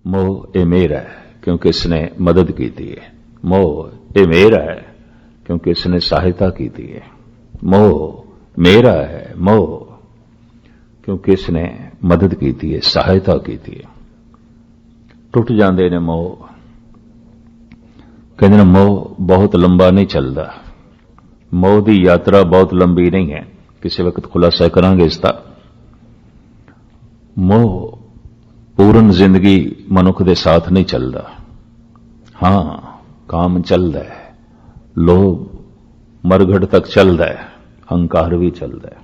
मोह ये मेरा है क्योंकि इसने मदद की थी है। मोह ये मेरा है क्योंकि इसने सहायता की थी है। मोह मेरा है, मोह क्योंकि इसने मदद की थी है, सहायता की थी है। टुट जाते ने मोह। कहते ने मोह बहुत लंबा नहीं चलता। मोह की यात्रा बहुत लंबी नहीं है। किसी वक्त खुलासा करांगे इसका। मोह पूर्ण जिंदगी मनुख दे साथ नहीं चलता। हां, काम चलता है, लोभ मरघट तक चलता है, हंकार भी चलता है।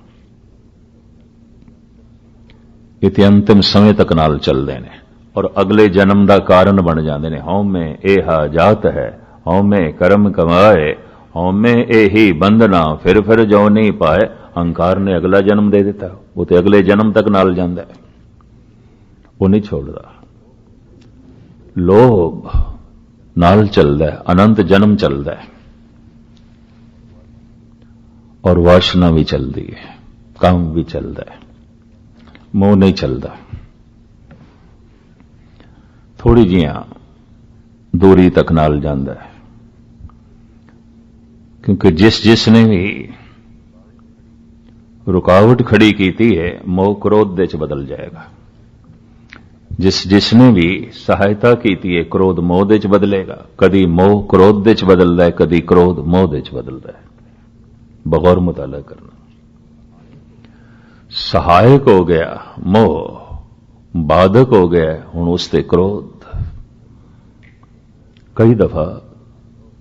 इते अंतिम समय तक नाल चलते हैं और अगले जन्म का कारण बन जाते हैं। हौमे एहा जात है, हौमे कर्म कमाए, हौमे एही बंधना, फिर जो नहीं पाए। हंकार ने अगला जन्म दे दिता, वो तो अगले जन्म तक नाल जाता है, वो नहीं छोड़ता। लोभ नाल चलता है, अनंत जन्म चलता है और वासना भी चलती है, काम भी चलता है, मोह नहीं चलता। थोड़ी जियां दूरी तक नाल जाता है क्योंकि जिसने भी रुकावट खड़ी की है मोह क्रोध दे च बदल जाएगा। जिसने भी सहायता की है क्रोध मोह दे च बदलेगा। कदी मोह क्रोध दे च बदलता है, कदी क्रोध मोह दे च बदलता है। बगौर मुताला करना। सहायक हो गया मोह, बाधक हो गया हुण उसते क्रोध। कई दफा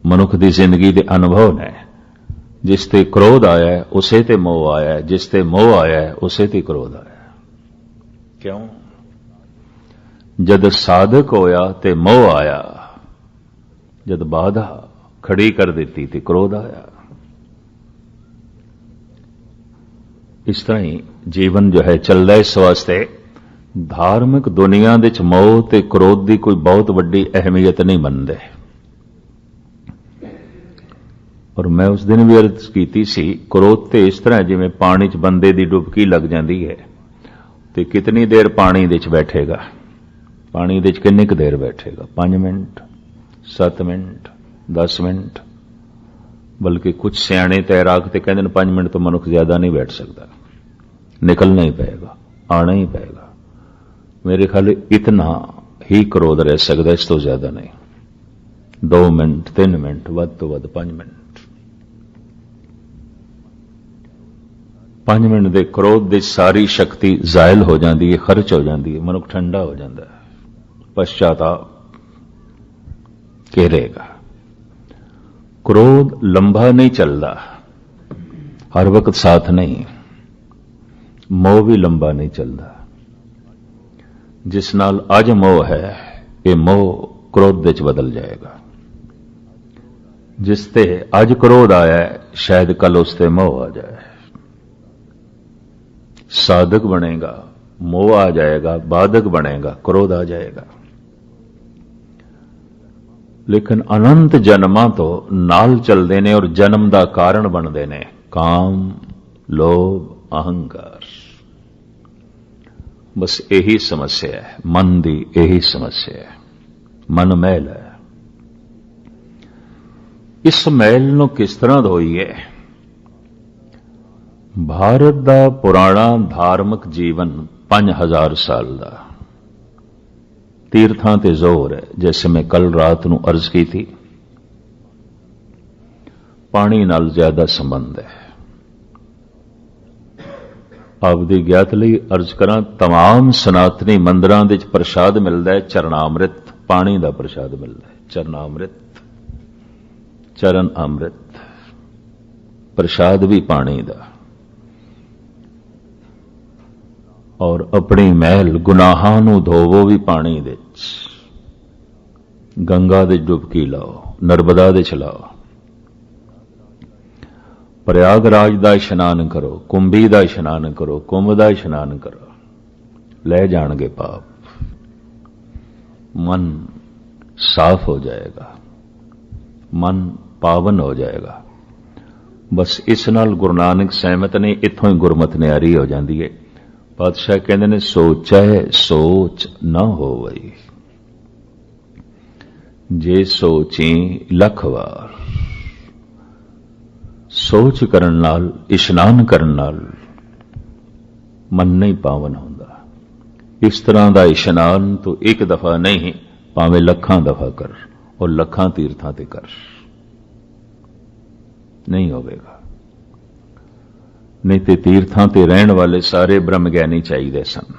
मनुख की जिंदगी के अनुभव ने जिसते क्रोध आया है उसे ते मोह आया है, जिसते मोह आया है उसे ते क्रोध आया है। क्यों? जद साधक होया ते मोह आया, जद बाधा खड़ी कर देती ते क्रोध आया। इस तरह ही जीवन जो है चलता है। इस वास्ते धार्मिक दुनिया दे च मोह ते क्रोध की कोई बहुत वड्डी अहमियत नहीं बनते। और मैं उस दिन भी अर्ज की सी, क्रोध ते इस तरह जिवें पानी च बंदे की डुबकी लग जाती है तो कितनी देर पानी दे च बैठेगा। पानी दे च किन्नी क देर बैठेगा? 5 मिनट, 7 मिनट, 10 मिनट। बल्कि कुछ सियाणे तैराक ते कहते हैं 5 मिनट तो मनुख ज्यादा नहीं बैठ सकता, निकलना ही पड़ेगा, आना ही पड़ेगा। मेरे ख्याल इतना ही क्रोध रह सकता, इस तो ज्यादा नहीं। 2 मिनट, 3 मिनट, वध तो वध 5 मिनट। 5 मिनट के क्रोध की सारी शक्ति जायल हो जाती है, खर्च हो जाती है, मनुख ठंडा हो जाता है, पश्चाताप घेरेगा। क्रोध लंबा नहीं चलता, हर वक्त साथ नहीं। मोह भी लंबा नहीं चलता। जिस नाल अज मोह है ये मोह क्रोध दे च बदल जाएगा। जिसते अज क्रोध आया है शायद कल उसते मोह आ जाए। साधक बनेगा, मोह आ जाएगा, बाधक बनेगा, क्रोध आ जाएगा। लेकिन अनंत जन्मां तो नाल चलते ने और जन्म का कारण बनते ने काम, लोभ, अहंकार। बस यही समस्या है मन की, यही समस्या है। मन मैल है। इस मैल नूं किस तरह धोईए? भारत का पुराना धार्मिक जीवन 5000 साल का तीर्थां ते जोर है। जैसे मैं कल रात नूं अर्ज की थी, पानी नाल ज्यादा संबंध है। आपदी ज्ञात लई अर्ज करा, तमाम सनातनी मंदिरां दे विच प्रसाद मिलता है चरणामृत, पानी का प्रसाद मिलता है। चरणामृत, चरण अमृत, प्रसाद भी पानी का। और अपनी महल गुनाहां नूं धोवो भी पानी दे। गंगा दे डुबकी लाओ, नर्मदा दे चलाओ, प्रयागराज दा इशनान करो, कुंभी दा इशनान करो, कुंभ दा इशनान करो, ले जाणगे पाप। मन साफ हो जाएगा, मन पावन हो जाएगा। बस इस नाल गुरु नानक सहमत ने, इत्थों ही गुरमत न्यारी हो जाती है। पातशाह कहते ने सोचा है सोच न होवई। ਜੇ ਸੋਚੀ ਲੱਖ ਵਾਰ। ਸੋਚ ਕਰਨ ਨਾਲ, ਇਸ਼ਨਾਨ ਕਰਨ ਨਾਲ ਮਨ ਨਹੀਂ ਪਾਵਨ ਹੁੰਦਾ। ਇਸ ਤਰ੍ਹਾਂ ਦਾ ਇਸ਼ਨਾਨ ਤੂੰ ਇੱਕ ਦਫਾ ਨਹੀਂ, ਭਾਵੇਂ ਲੱਖਾਂ ਦਫਾ ਕਰ, ਔਰ ਲੱਖਾਂ ਤੀਰਥਾਂ ਤੇ ਕਰ, ਨਹੀਂ ਹੋਵੇਗਾ। ਨਹੀਂ ਤੇ ਤੀਰਥਾਂ ਤੇ ਰਹਿਣ ਵਾਲੇ ਸਾਰੇ ਬ੍ਰਹਮ ਗਿਆਨੀ ਚਾਹੀਦੇ ਸਨ।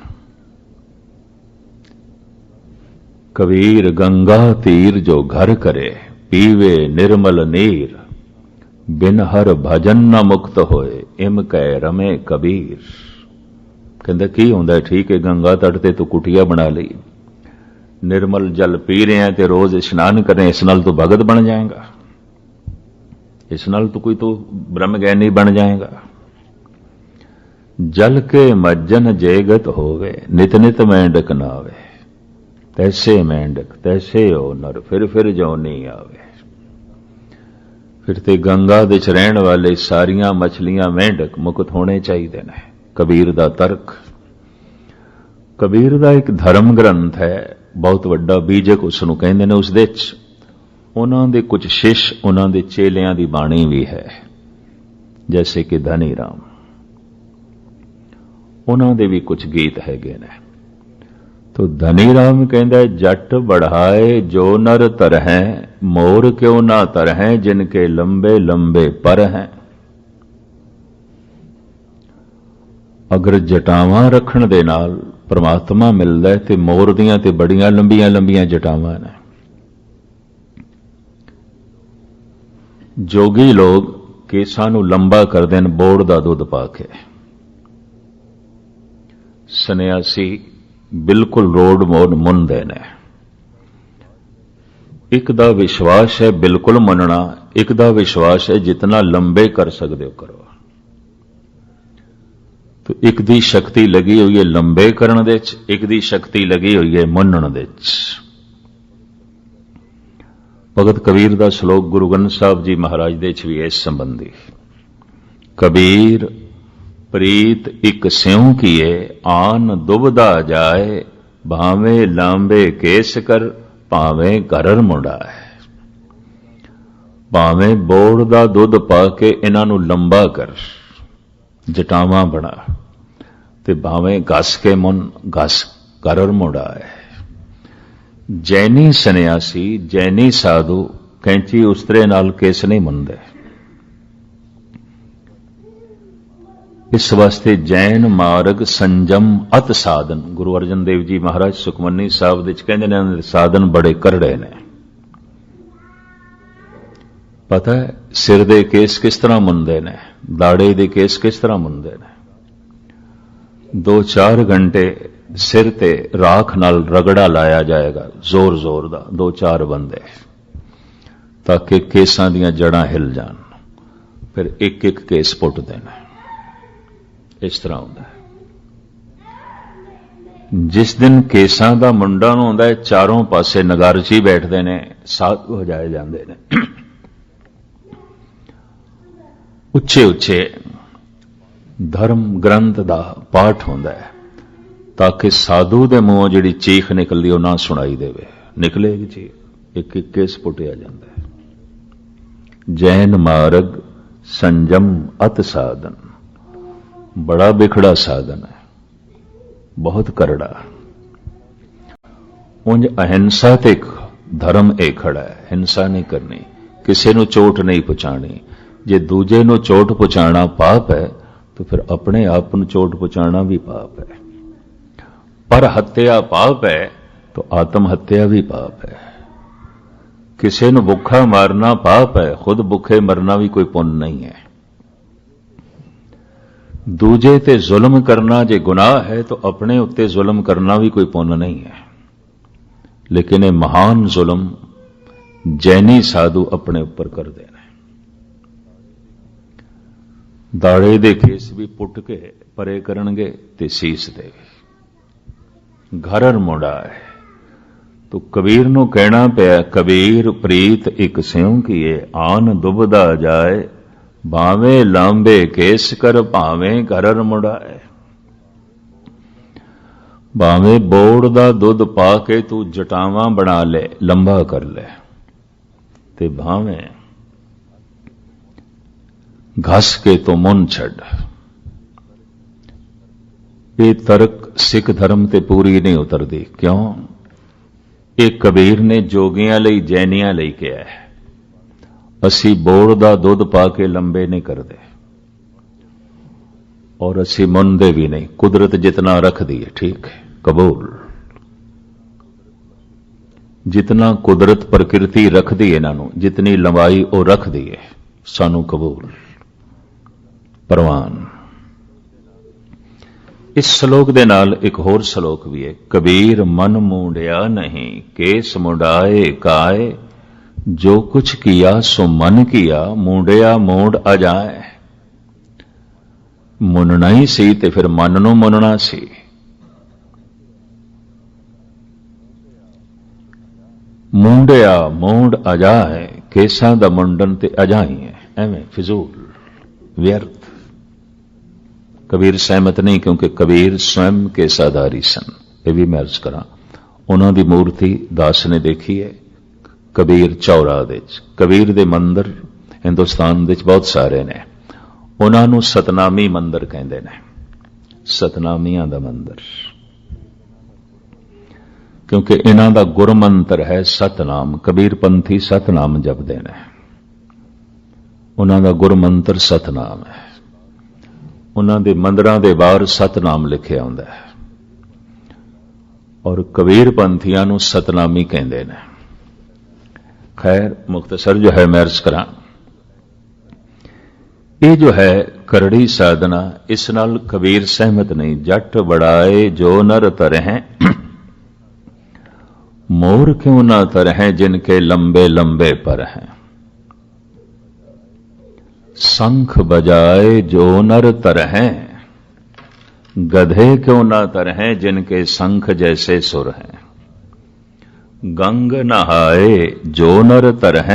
ਕਬੀਰ ਗੰਗਾ ਤੀਰ ਜੋ ਘਰ ਕਰੇ, ਪੀਵੇ ਨਿਰਮਲ ਨੀਰ, ਬਿਨ ਹਰ ਭਜਨ ਨਾ ਮੁਕਤ ਹੋਏ, ਇਮ ਕਹਿ ਰਮੇ ਕਬੀਰ। ਕਹਿੰਦਾ ਕੀ ਹੁੰਦਾ, ਠੀਕ ਹੈ ਗੰਗਾ ਤਟ ਤੇ ਤੂੰ ਕੁਟੀਆ ਬਣਾ ਲਈ, ਨਿਰਮਲ ਜਲ ਪੀ ਰਿਹਾ ਤੇ ਰੋਜ਼ ਇਸ਼ਨਾਨ ਕਰੇ, ਇਸ ਨਾਲ ਤੂੰ ਭਗਤ ਬਣ ਜਾਏਗਾ, ਇਸ ਨਾਲ ਤੂੰ ਕੋਈ ਤੂੰ ਬ੍ਰਹਮ ਗਿਆਨੀ ਬਣ ਜਾਏਗਾ। ਜਲ ਕੇ ਮੱਜਨ ਜੇਗਤ ਹੋਵੇ, ਨਿਤ ਨਿਤ ਮੈਂਡਕ ਨਾ ਆਵੇ, ਤੈਸੇ ਮੈਂਡਕ ਤੈਸੇ ਹੋ ਨਰ, ਫਿਰ ਜੋ ਨਹੀਂ ਆਵੇ। ਫਿਰ ਤੇ ਗੰਗਾ ਦੇ ਚ ਰਹਿਣ ਵਾਲੇ ਸਾਰੀਆਂ ਮਛਲੀਆਂ ਮੈਂਡਕ ਮੁਕਤ ਹੋਣੇ ਚਾਹੀਦੇ ਨੇ। ਕਬੀਰ ਦਾ ਤਰਕ, ਕਬੀਰ ਦਾ ਇੱਕ ਧਰਮ ਗ੍ਰੰਥ ਹੈ ਬਹੁਤ ਵੱਡਾ, ਬੀਜਕ ਉਸ ਨੂੰ ਕਹਿੰਦੇ ਨੇ। ਉਸ ਦੇ ਚ ਉਹਨਾਂ ਦੇ ਕੁਝ ਸ਼ਿਸ਼, ਉਹਨਾਂ ਦੇ ਚੇਲਿਆਂ ਦੀ ਬਾਣੀ ਵੀ ਹੈ, ਜੈਸੇ ਕਿ ਧਨੀ ਰਾਮ, ਉਹਨਾਂ ਦੇ ਵੀ ਕੁਝ ਗੀਤ ਹੈਗੇ ਨੇ। ਤੋ ਧਨੀ ਰਾਮ ਕਹਿੰਦਾ, ਜੱਟ ਬੜਾਏ ਜੋ ਨਰ ਤਰਹਿ, ਮੋਰ ਕਿਉਂ ਨਾ ਤਰਹਿ, ਜਿਨਕੇ ਲੰਬੇ ਲੰਬੇ ਪਰ ਹੈ। ਅਗਰ ਜਟਾਵਾਂ ਰੱਖਣ ਦੇ ਨਾਲ ਪਰਮਾਤਮਾ ਮਿਲਦਾ ਹੈ ਤੇ ਮੋਰ ਦੀਆਂ ਤੇ ਬੜੀਆਂ ਲੰਬੀਆਂ ਲੰਬੀਆਂ ਜਟਾਵਾਂ ਨੇ। ਜੋਗੀ ਲੋਕ ਕੇਸਾਂ ਨੂੰ ਲੰਬਾ ਕਰਦੇ ਨੇ ਬੋੜ ਦਾ ਦੁੱਧ ਪਾ ਕੇ, ਸੰਨਿਆਸੀ ਬਿਲਕੁਲ ਰੋਡ ਮੋੜ ਮੁੰਨਦੇ ਨੇ। ਇੱਕ ਦਾ ਵਿਸ਼ਵਾਸ ਹੈ ਬਿਲਕੁਲ ਮੰਨਣਾ, ਇੱਕ ਦਾ ਵਿਸ਼ਵਾਸ ਹੈ ਜਿਤਨਾ ਲੰਬੇ ਕਰ ਸਕਦੇ ਹੋ ਕਰੋ। तो एक दी शक्ति लगी हुई है लंबे करने दे च, एक दी शक्ति लगी हुई है मुन्नण दे च। भगत कबीर दा श्लोक गुरु ग्रंथ साहब जी महाराज दे च भी इस संबंधी, कबीर प्रीत इक स्यों किए, आन दुबदा जाए, भावे लांबे केस कर, भावे घरर मुंडाए। भावे बोड़ दा दुध पा के इन्हां नूं लंबा कर, जटावां बना, ते भावें घस के मुन घस करर मुड़ाए। जैनी सन्यासी, जैनी साधु कैंची उस्तरे नाल केस नहीं मुंदे। इस वास्ते जैन मार्ग संजम अत साधन, गुरु अर्जन देव जी महाराज सुखमनी साहब दे कहंदे ने साधन बड़े करड़े ने। पता है सिर दे केस किस तरह मुंदे ने, दाड़े दे केस किस तरह मुंदे ने। 2-4 घंटे सिर ते राख नाल रगड़ा लाया जाएगा जोर जोर दा, 2-4 बंदे, ताकि केसां दियां जड़ां हिल जान, फिर एक एक केस पुट देना। इस तरह होंदा है। जिस दिन केसां दा मुंडन होंदा है, चारों पासे नगारची बैठदे ने, साधु वजाए जांदे ने, उच्चे उच्चे धर्म ग्रंथ दा पाठ होंदा है, ताकि साधु दे मुंहों जिहड़ी चीख निकलदी ओ ना सुनाई देवे। निकलेगी चीख, एक एक केस पुटिया जांदा है। जैन मार्ग संजम अत साधन, बड़ा बिखड़ा साधन है, बहुत करड़ा। उंज अहिंसा ते धर्म एक खड़ा है, हिंसा नहीं करनी, किसी नूं चोट नहीं पहुंचानी। जे दूजे नूं चोट पहुंचाना पाप है, तो फिर अपने आप नूं चोट पहुंचाना भी पाप है। पर हत्या पाप है, तो आत्म हत्या भी पाप है। किसी नूं भुखा मारना पाप है, खुद भुखे मरना भी कोई पुण्य नहीं है। दूजे ते जुल्म करना जे गुनाह है, तो अपने उत्ते जुल्म करना भी कोई पुण्य नहीं है। लेकिन ये महान जुल्म जैनी साधु अपने ऊपर कर देना। दाड़े दे केस भी पुट के परे करनगे ते सीस दे घरर मुड़ा है। तो कबीर नूं कहना पिया, कबीर प्रीत इक स्यों कीए, आन दुबदा जाए, भावे लांबे केस कर, भावे घरर मुड़ाए। भावे बोड़ दा दुध पा के तू जटावां बना ले, लंबा कर ले, ते भावें घस के तो मुन छड़। ये तर्क सिख धर्म ते पूरी नहीं उतरदी। क्यों? ये कबीर ने जोगियां लई जैनियां लई कहा है। असी बोड़ दा दुध पा के लंबे नहीं करते और असी मुनदे भी नहीं। कुदरत जितना रख दी है ठीक है, कबूल। जितना कुदरत प्रकृति रख दी है इन्हों, जितनी लंबाई वो रख दी है, सानू कबूल परवान। इस श्लोक दे नाल एक होर श्लोक भी है। कबीर मन मूंडिया नहीं, केस मुंडाए काए, जो कुछ किया सो मन किया, मूंडिया मूंड अजाए। मुनना ही सी ते फिर मन नूं मुनना सी। मूंडिया मूंड अजाए, केसां दा मुंडन ते अजाई है। एवें फिजूल व्यर्थ। कबीर सहमत नहीं, क्योंकि कबीर स्वयं केसाधारी सन। यह भी मैं अर्ज करा, उन्हों की मूर्ति दास ने देखी है कबीर चौरा दे। कबीर दे मंदिर हिंदुस्तान दे बहुत सारे ने। उन्होंने सतनामी मंदिर कहते हैं, सतनामियां दा मंदिर, क्योंकि इन्हां दा गुरमंत्र है सतनाम। कबीर पंथी सतनाम जपदे ने, उन्हां दा गुरमंत्र सतनाम है। उन्हां दे मंदिरां दे बाहर सतनाम लिखिया हुंदा है और कबीर पंथियां नूं सतनामी कहंदे ने। खैर मुख्तसर जो है मैं अर्ज करा, ये जो है करड़ी साधना, इस नाल कबीर सहमत नहीं। जट बड़ाए जो नर तरह, मोर क्यों ना तरह जिनके लंबे लंबे पर हैं। शंख बजाए जो नर तरह, गधे क्यों ना तरह जिनके शंख जैसे सुर हैं। गंग नहाए जो नर तरह,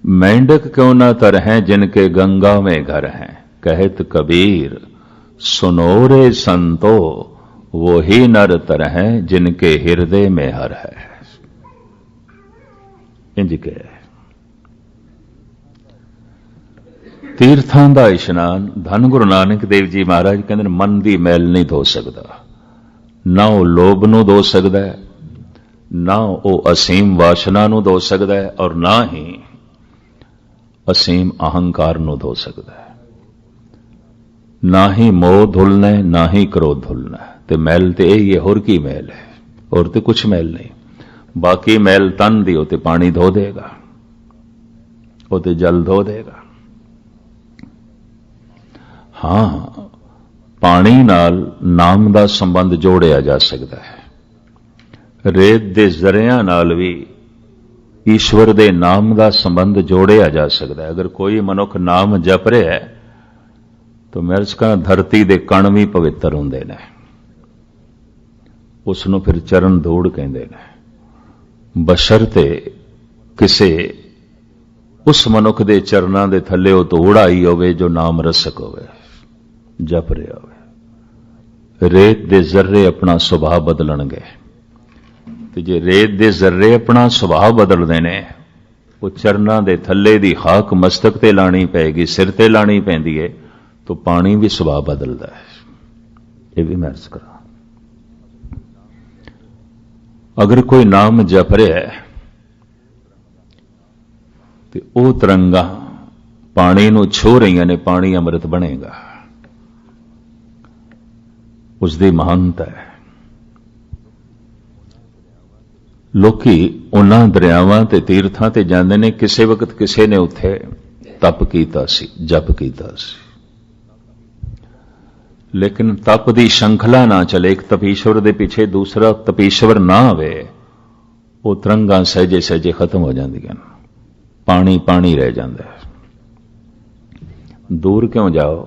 मेंढक क्यों ना तरह जिनके गंगा में घर हैं। कहत कबीर सुनो रे संतो, वो ही नर तरह जिनके हृदय में हर है। इंज के तीर्थां दा इशनान, धन गुरु नानक देव जी महाराज कहते मन की मैल नहीं धो सकता। ना वो लोभ नूं धो सकता है, ना वो असीम वासना नूं धो सकता है, और ना ही असीम अहंकार नूं धो सकता है। ना ही मोह धुलना है, ना ही क्रोध धुलना है। ते मैल ते यही है, होर की मैल है? और तो कुछ मैल नहीं। बाकी मैल तन दी ते पानी धो देगा, वो ते जल धो देगा। हां, पानी नाल नाम दा संबंध जोड़िया जा सकता है। रेत दे जरिया नाल भी ईश्वर दे नाम दा संबंध जोड़िया जा सकता है। अगर कोई मनुख नाम जप रहा है तो मैं अर्ज करा, धरती दे कण भी पवित्र हुंदे ने। उसनों फिर चरण धूड़ कहते हैं, बशर्ते किसे उस मनुख दे चरणां दे थल्ले वो धूड़ आई होवे जो नाम रसक होवे, जप रहा होवे। रेत दे जर्रे अपना सुभाव बदलणगे, ते जे रेत दे जर्रे अपना सुभाव बदलदे ने, वो चरणां दे थल्ले दी खाक मस्तक ते लानी पैगी, सिर ते लानी पैंदी है, तो पानी भी सुभाव बदलता है। ये भी मैं अर्ज करा, अगर कोई नाम जप रहा है तो वो तरंगा पानी नूं छो रही ने, पानी अमृत बनेगा। उसकी महानता है। लोकी उन्हां दरियावां ते तीर्थां ते जांदे ने, किसे वक्त किसे ने उत्थे तप कीता सी, जप कीता सी, लेकिन तप की श्रृंखला ना चले, एक तपीश्वर के पीछे दूसरा तपीश्वर ना आवे, वो तरंगां सहजे सहजे खत्म हो जांदियां, पानी पानी रह जाता है। दूर क्यों जाओ?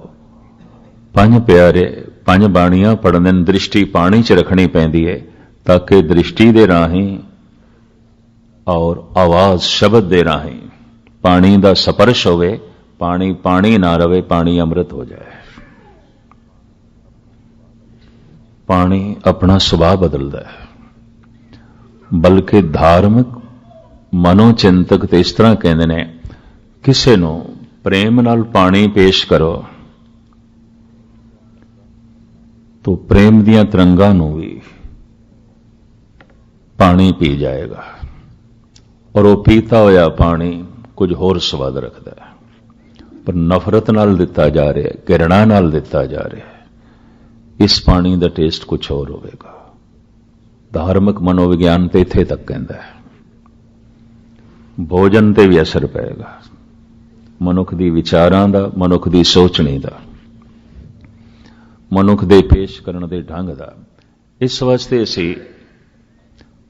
पंज प्यारे पंज बाणियां पढ़ने, दृष्टि पानी च रखनी पैंदी है, ताकि दृष्टि दे राही और आवाज शब्द दे राही पानी का स्पर्श होवे, पानी पानी ना रवे, पानी अमृत हो जाए। पानी अपना सुभाव बदलता है, बल्कि धार्मिक ਮਨੋਚਿੰਤਕ ਤੇ ਇਸ ਤਰ੍ਹਾਂ ਕਹਿੰਦੇ ਨੇ, ਕਿਸੇ ਨੂੰ ਪ੍ਰੇਮ ਨਾਲ ਪਾਣੀ ਪੇਸ਼ ਕਰੋ तो प्रेम दियां तरंगां नूं भी पानी पी जाएगा और वो पीता होया पानी कुछ होर स्वाद रखता है, पर नफरत नाल दिता जा रहा है, घृणा नाल दिता जा रहा है, इस पानी का टेस्ट कुछ होर होगा। धार्मिक मनोविज्ञान तो इत्थे तक कहता है, भोजन ते भी असर पेगा, मनुख दी विचारां दा, मनुख दी सोचणी दा, मनुख दे पेश करने दे ढंग दा। इस वास्ते असी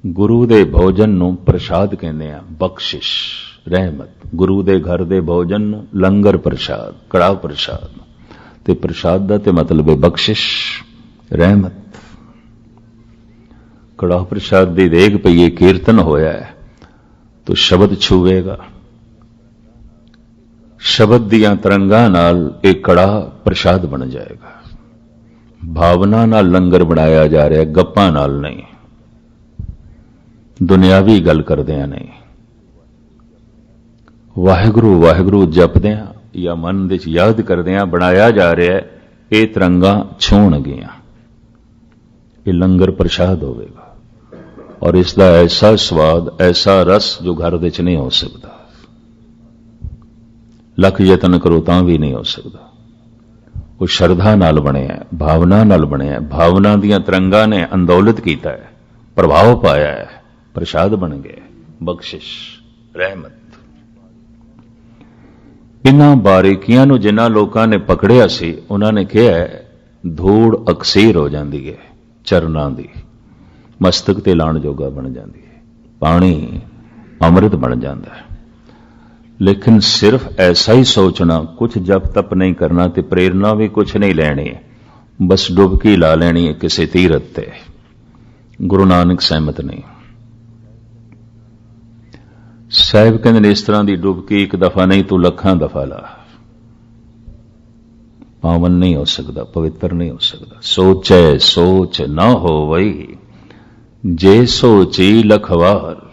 गुरु दे भोजन नूं प्रसाद कहते हैं, बख्शिश, रहमत। गुरु दे घर दे भोजन नूं लंगर प्रसाद, कड़ा प्रसाद, ते प्रसाद दा ते मतलब है बख्शिश, रहमत। कड़ा प्रसाद दी देग पई कीर्तन होया है तो शब्द छूवेगा, शब्द दियां तरंगां नाल एक कड़ा प्रसाद बन जाएगा। भावना नाल लंगर बनाया जा रहा है, गप्पां नाल नहीं, दुनियावी गल करदियां नहीं। वाहिगुरू वाहिगुरू जपदियां या मन विच याद करदियां बनाया जा रहा है, ये तरंगां छूणगियां, ये लंगर प्रसाद होवेगा और इसका ऐसा स्वाद, ऐसा रस जो घर विच नहीं हो सकता। लख यतन करो तां भी नहीं हो सकता। वो श्रद्धा नाल बनिया, भावना नाल बनिया, भावना दियां तरंगां ने अंदोलित किया है, प्रभाव पाया है, प्रसाद बन गए, बख्शिश, रहमत। इन्हां बारीकियां नूं जिन्हां लोकां ने पकड़िया सी, उन्होंने कहा है धूड़ अकसीर हो जाती है चरनां दी, मस्तक ते लाण जोगा बन जाती है, पानी अमृत बन जाता है। लेकिन सिर्फ ऐसा ही सोचना, कुछ जप तप नहीं करना ते प्रेरणा भी कुछ नहीं लेनी, बस डुबकी ला लेनी है किसी तीरथ ते, गुरु नानक सहमत नहीं। साहिब कहते इस तरह की डुबकी एक दफा नहीं तू लखां दफा ला, पावन नहीं हो सकता, पवित्र नहीं हो सकता। सोचे सोच ना हो वही जे सोची लखवार।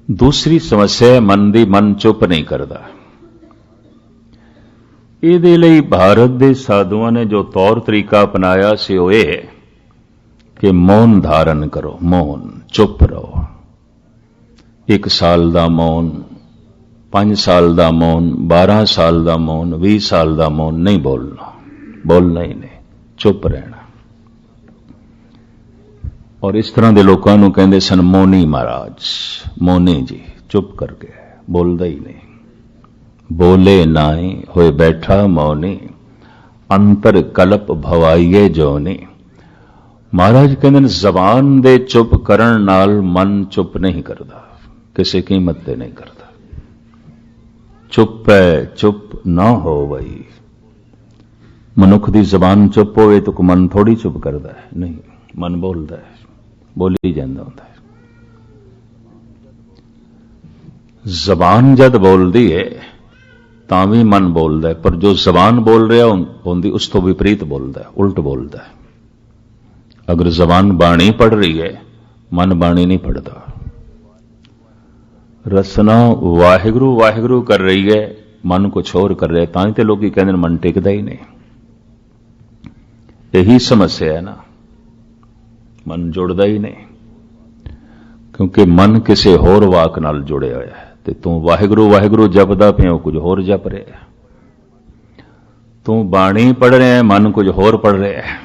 दूसरी समस्या मन दी, मन चुप नहीं करता। इहदे लई भारत दे साधुआं ने जो तौर तरीका अपनाया सी वो ये कि मौन धारण करो, मौन, चुप रहो। 1 साल दा मौन, 5 साल दा मौन, 12 साल दा मौन, 20 साल दा मौन, नहीं बोलना, बोलना ही नहीं, चुप रहना। और इस तरह के लोगों को कहते सन मौनी महाराज, मौनी जी, चुप करके बोलता ही नहीं, बोले नाई होए बैठा मौनी, अंतर कलप भवाइए जोनी। महाराज कहते जबान दे चुप करन नाल मन चुप नहीं करता, किसी कीमत ते नहीं करता। चुप है, चुप ना हो वही। मनुख दी जबान चुप होवे तो मन थोड़ी चुप करता है, नहीं, मन बोलता है, बोली जाता होता है। जबान जद बोलती है तां भी मन बोलता है, पर जो जबान बोल रहा होंदी उस तो विपरीत बोलता है, उल्ट बोलता है। अगर जबान बाणी पढ़ रही है, मन बाणी नहीं पढ़ता। रसना वाहिगुरू वाहिगुरू कर रही है, मन कुछ और कर रहा है, तां तो लोग कहते मन टिकता ही नहीं। यही समस्या है ना, मन जुड़ता ही नहीं, क्योंकि मन किसी होर वाक नाल जुड़े हुआ है। तो तू वाहिगुरू वाहिगुरू जपदा पियो, कुछ होर जप रहा है। तू बाणी पढ़ रहा है, मन कुछ होर पढ़ रहा है।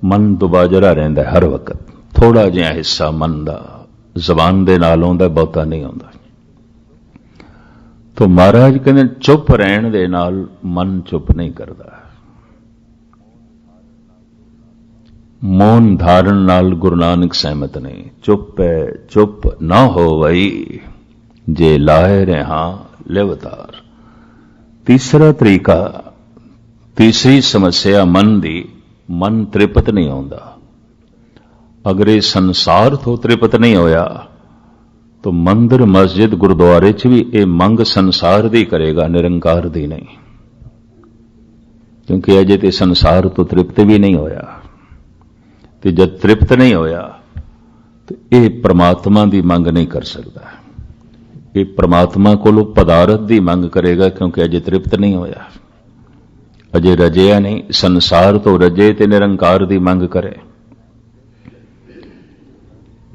मन दुबाजरा रहिंदा है हर वक्त, थोड़ा जिहा हिस्सा मन दा जबान दे नाल आउंदा, बहुता नहीं आउंदा। तो महाराज कहते चुप रहण दे नाल मन चुप नहीं करता। मौन धारण नाल गुरु नानक सहमत नहीं। चुप है, चुप ना हो वही जे लाए रहा लेवतार। तीसरा तरीका, तीसरी समस्या मन दी, मन तृप्त नहीं होता। अगर ये संसार तो तृप्त नहीं होया तो मंदिर मस्जिद गुरुद्वारे च भी ये मंग संसार दी करेगा, निरंकार दी नहीं, क्योंकि अजे ते संसार तो तृप्त भी नहीं होया। तो जब तृप्त नहीं होया तो ये परमात्मा की मंग नहीं कर सकता। ये परमात्मा कोलों पदारथ की मंग करेगा, क्योंकि अजे तृप्त नहीं होया, अजे रजिया नहीं। संसार तो रजे ते निरंकार की मंग करे।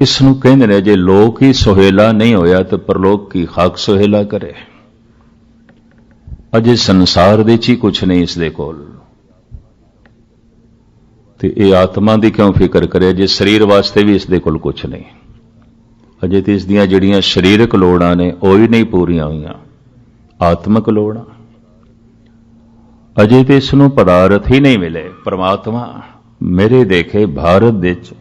इसनूं कहंदे ने जे लोक ही सुहेला नहीं होया तो परलोक की खाक सुहेला करे। अजे संसार दे ची कुछ नहीं इसदे कोल, ते ये आत्मा की क्यों फिक्र करे जे शरीर वास्ते भी इसदे कोल कुछ नहीं। अजे तो इसदियां जिहड़ियां शरीरक लोड़ां ने वो ही नहीं पूरियां होईयां, आत्मक लोड़ां। अजे तो इसनूं पदार्थ ही नहीं मिले। परमात्मा मेरे देखे भारत विच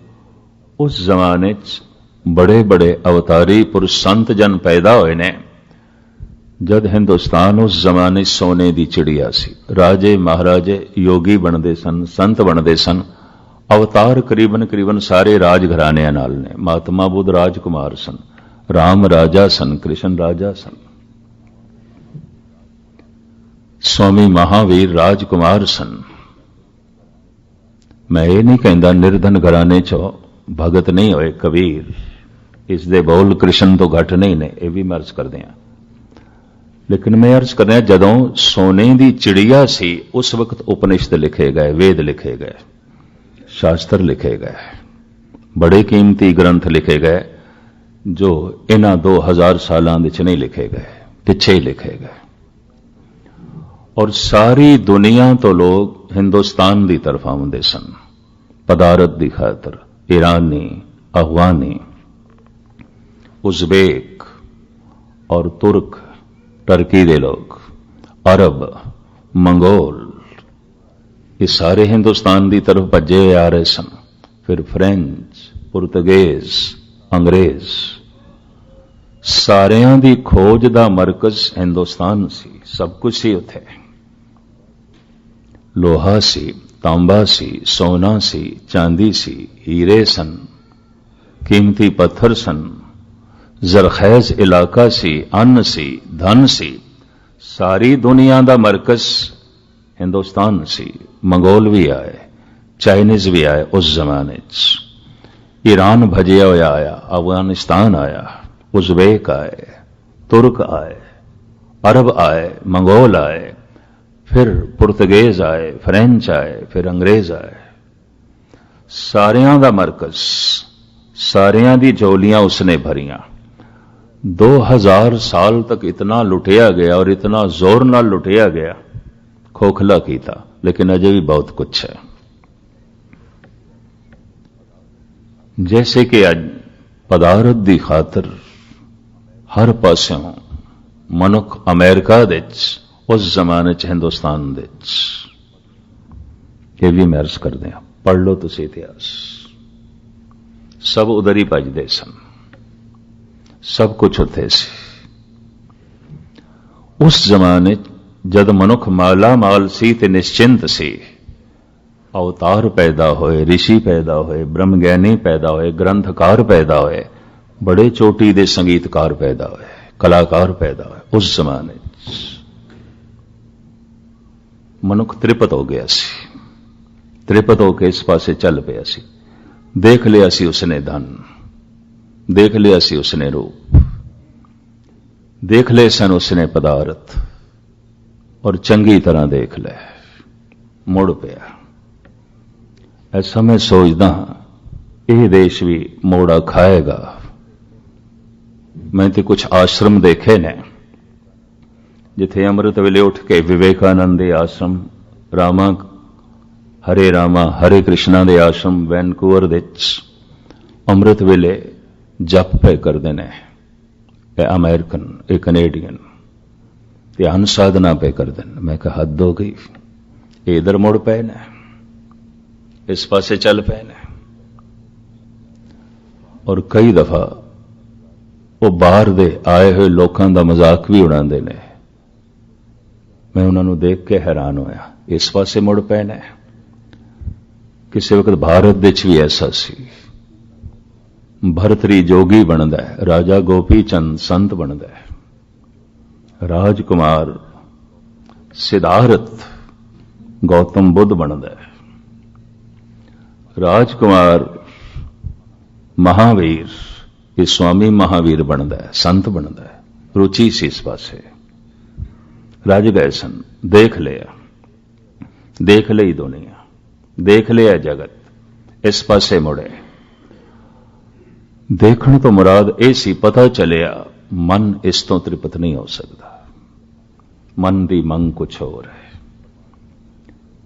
उस जमाने च बड़े बड़े अवतारी पुरुष संत जन पैदा होए ने जद हिंदुस्तान उस जमाने सोने की चिड़िया सी। राजे महाराजे योगी बनते सन, संत बनते सन। अवतार करीबन करीबन सारे राजघरानियां नाल ने। महात्मा बुद्ध राजकुमार सन, राम राजा सन, कृष्ण राजा सन, स्वामी महावीर राजकुमार सन। मैं ये नहीं कहता निर्धन घराने चो भगत नहीं होए कबीर, इसदे बोल कृष्ण तो घट नहीं ने, यह भी मैं अर्ज कर दिया। लेकिन मैं अर्ज कर रहा जदों सोने की चिड़िया सी उस वक्त उपनिषद लिखे गए, वेद लिखे गए, शास्त्र लिखे गए, बड़े कीमती ग्रंथ लिखे गए जो इन्हां 2000 सालां विच नहीं लिखे गए, पिछे ही लिखे गए। और सारी दुनिया तो लोग हिंदुस्तान की तरफ आउंदे सन पदारथ की खातर। ईरानी, अफगानी, उज़्बेक और तुर्क, टर्की के लोग, अरब, मंगोल, ये सारे हिंदुस्तान की तरफ भजे आ रहे सन। फिर फ्रेंच, पुर्तगेज, अंग्रेज, सारियां दी खोज का मरकज हिंदुस्तान सी। सब कुछ सी उत्थे, लोहा सी, तांबा सी, सोना सी, चांदी सी, हीरे सन, कीमती पत्थर सन, जरखैज इलाका सी, अन्न सी, धन सी। सारी दुनिया का मरकज हिंदुस्तान सी। मंगोल भी आए, चाइनीज भी आए उस जमाने च। ईरान भजिया होया आया, अफगानिस्तान आया, उज़्बेक आए, तुर्क आए, अरब आए, मंगोल आए, फिर पुर्तगेज आए, फ्रेंच आए, फिर अंग्रेज आए। सारियां दा मरकज, सारियां दी झोलियां उसने भरियां। 2000 साल तक इतना लुटिया गया और इतना जोर नाल लुटिया गया, खोखला कीता, लेकिन अजे भी बहुत कुछ है। जैसे कि अज पदारथ की खातर हर पासों मनुख अमेरिका विच, उस जमाने च हिंदुस्तान विच, ये भी मैं अर्ज कर दिया। पढ़ लो तुसीं इतिहास, सब उधर ही भजदे सन, सब कुछ उत्थे सी। उस जमाने जद मनुख माला माल सी ते निश्चिंत सी, अवतार पैदा होए, ऋषि पैदा होए, ब्रह्मज्ञानी पैदा होए, ग्रंथकार पैदा होए, बड़े चोटी दे संगीतकार पैदा होए, कलाकार पैदा होए। उस जमाने मनुख त्रिपत हो गया सी, त्रिपत होके इस पासे चल पिया सी। देख लिया सी उसने धन, देख लिया सी उसने रूप, देख ले सन उसने पदार्थ, और चंगी तरह देख ले, मुड़ पिया। ऐसा मैं सोचदा यह देश भी मोड़ा खाएगा। मैं तो कुछ आश्रम देखे ने जिथे अमृत वेले उठ के विवेकानंद के आश्रम, रामा हरे कृष्णा के आश्रम वैनकूवर विच अमृत वेले जप पे करते हैं। ए अमेरिकन, ए कनेडियन ध्यान साधना पे करते हैं। मैं कहा हद हो गई, इधर मुड़ पे ने, इस पासे चल पे ने। और कई दफा वो बाहर दे आए हुए लोगों का मजाक भी उड़ाते ने। मैं उन्होंने देख के हैरान होया, इस पासे मुड़ पे ने। किसी वक्त भारत विच भी ऐसा सी, भरतरी जोगी बनता है, राजा गोपी चंद संत बनता है, राजकुमार सिद्धार्थ गौतम बुद्ध बनता है, राजकुमार महावीर, ये स्वामी महावीर बनता है, संत बनता है। रुचि सी इस पासे, रज गए सन, देख लिया, देख ली दुनिया, देख लिया जगत, इस पासे मुड़े। देखण तो मुराद यह सी, पता चलिया मन इस तो तृप्त नहीं हो सकता, मन की मंग कुछ होर है।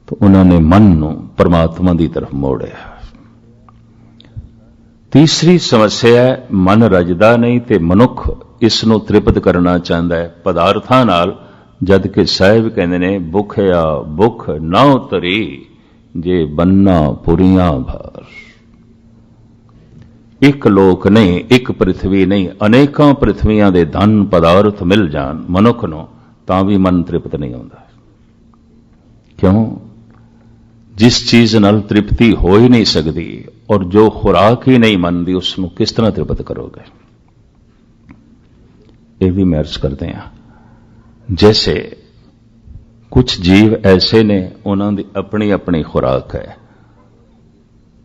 तो उन्होंने मन नूं परमात्मा की तरफ मोड़िया। तीसरी समस्या है, मन रजदा नहीं ते मनुख इसनूं तृप्त करना चाहता है पदार्थां नाल, जद कि साहिब कहते ने भुखया भुख ना उतरी जे बन्ना पुरियां भार। एक लोक नहीं, एक पृथ्वी नहीं, अनेकां पृथ्वियां दे धन पदार्थ मिल जान मनुख नूं तां भी मन तृप्त नहीं होंदा। क्यों? जिस चीज नाल तृप्ति हो ही नहीं सकती और जो खुराक ही नहीं मनती, उसनूं किस तरह तृप्त करोगे? ये भी मैं अर्ज करते हैं। जैसे कुछ जीव ऐसे ने, उन्होंने अपनी अपनी खुराक है।